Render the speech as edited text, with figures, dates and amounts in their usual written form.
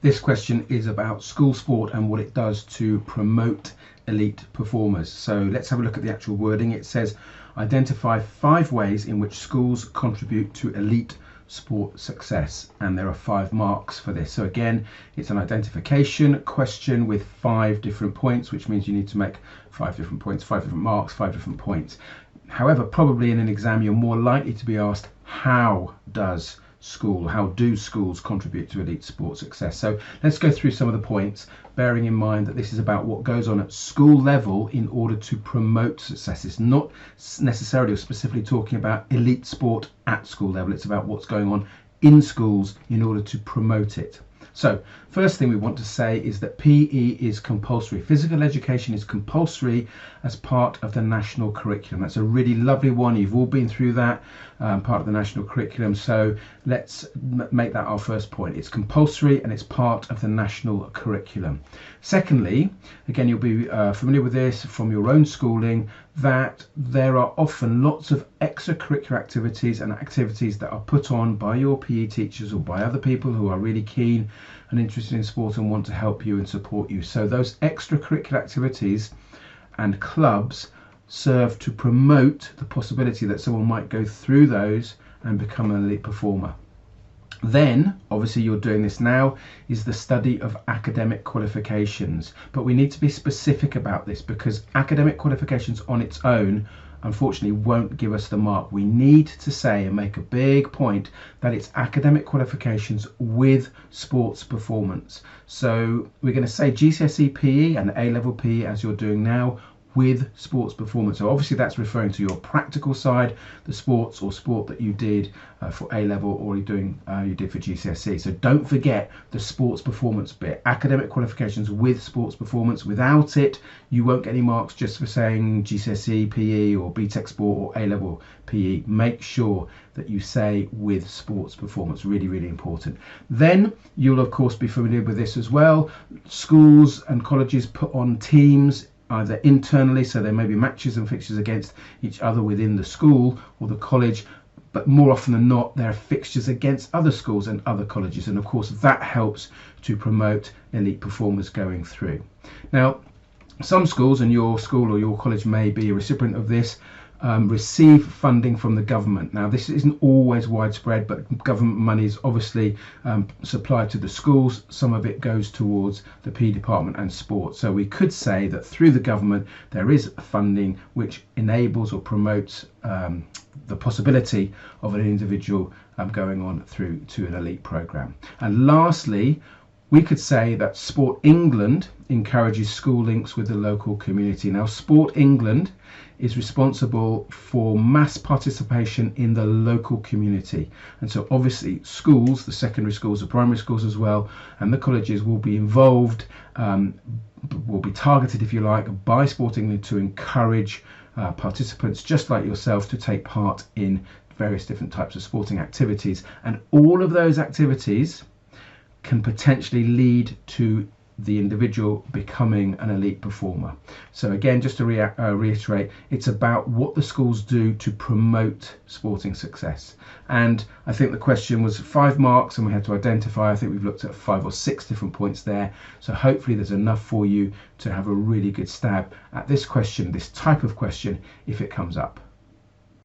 This question is about school sport and what it does to promote elite performers. So let's have a look at the actual wording. It says, identify 5 ways in which schools contribute to elite sport success, and there are 5 marks for this. So again, it's an identification question with 5 different points, which means you need to make 5 different points, 5 different marks, 5 different points. However, probably in an exam you're more likely to be asked, how do schools contribute to elite sport success? So let's go through some of the points, bearing in mind that this is about what goes on at school level in order to promote success. It's not necessarily or specifically talking about elite sport at school level. It's about what's going on in schools in order to promote it. So first thing we want to say is that PE is compulsory. Physical education is compulsory as part of the national curriculum. That's a really lovely one. You've all been through that, part of the national curriculum. So let's make that our first point. It's compulsory and it's part of the national curriculum. Secondly, again, you'll be familiar with this from your own schooling, that there are often lots of extracurricular activities and activities that are put on by your PE teachers or by other people who are really keen and interested in sport and want to help you and support you. So those extracurricular activities and clubs serve to promote the possibility that someone might go through those and become an elite performer. Then, obviously you're doing this now, is the study of academic qualifications. But we need to be specific about this, because academic qualifications on its own unfortunately won't give us the mark. We need to say and make a big point that it's academic qualifications with sports performance. So we're going to say GCSE PE and A-level PE as you're doing now, with sports performance. So obviously that's referring to your practical side, the sports or sport that you did for A-level, or you did for GCSE. So don't forget the sports performance bit. Academic qualifications with sports performance. Without it, you won't get any marks just for saying GCSE PE or BTEC sport or A-level PE. Make sure that you say with sports performance. Really, really important. Then you'll of course be familiar with this as well. Schools and colleges put on teams, either internally, so there may be matches and fixtures against each other within the school or the college, but more often than not there are fixtures against other schools and other colleges, and of course that helps to promote elite performers going through. Now, some schools, and your school or your college may be a recipient of this, receive funding from the government. Now this isn't always widespread, but government money is obviously supplied to the schools. Some of it goes towards the PE department and sport. So we could say that through the government there is funding which enables or promotes the possibility of an individual going on through to an elite program. And lastly, we could say that Sport England encourages school links with the local community. Now, Sport England is responsible for mass participation in the local community. And so obviously schools, the secondary schools, the primary schools as well, and the colleges will be involved, will be targeted, if you like, by Sport England to encourage participants just like yourself to take part in various different types of sporting activities. And all of those activities can potentially lead to the individual becoming an elite performer. So again, just to reiterate, it's about what the schools do to promote sporting success. And I think the question was 5 marks and we had to identify, I think we've looked at 5 or 6 different points there. So hopefully there's enough for you to have a really good stab at this question, this type of question, if it comes up.